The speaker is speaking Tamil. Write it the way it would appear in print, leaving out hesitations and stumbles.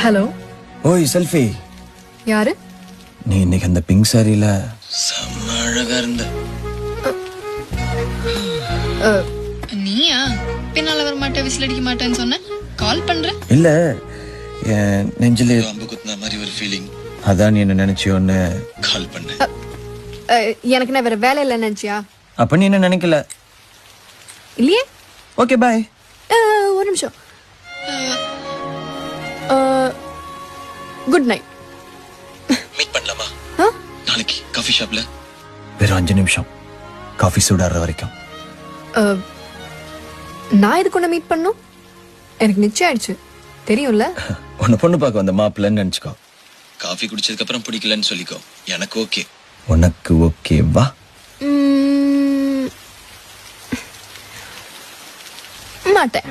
ஹலோ. ஓய் செல்ஃபி. யாரு? நீ இன்னைக்கு அந்த பிங்க் சாரியில செம்ம அழகா இருந்த. நீயா? பின்னால வர மாட்டேன், விசில் அடிக்க மாட்டேன்னு சொன்ன. கால் பண்ற? இல்ல, என் நெஞ்சில அம்பு குத்துன மாதிரி ஒரு ஃபீலிங். அதான் நீ என்ன நினைச்சியோன்னு கால் பண்ணேன். எனக்கு என்ன வேற வேலை இல்லை நினைச்சியா? அப்ப நீ என்ன நினைக்கல? இல்லையே. Okay bye. ஒரு நிமிஷம். Good night. மீட் பண்ணலாமா நாளைக்கு காஃபி ஷாப்ல? வெறும் 5 நிமிஷம், காஃபி சூடாடுற வரைக்கும். நான் இதுக்கு ஒன்று மீட் பண்ணும்? எனக்கு நிச்சயம் ஆயிடுச்சு, தெரியும்ல. உன்னை பொண்ணு பார்க்க வந்த மாப்பிள்ளன்னு நினைச்சுக்கோ. காஃபி குடிச்சதுக்கு அப்புறம் பிடிக்கலன்னு சொல்லிக்கோ. எனக்கு ஓகே. உனக்கு ஓகே வா. மாட்டேன்.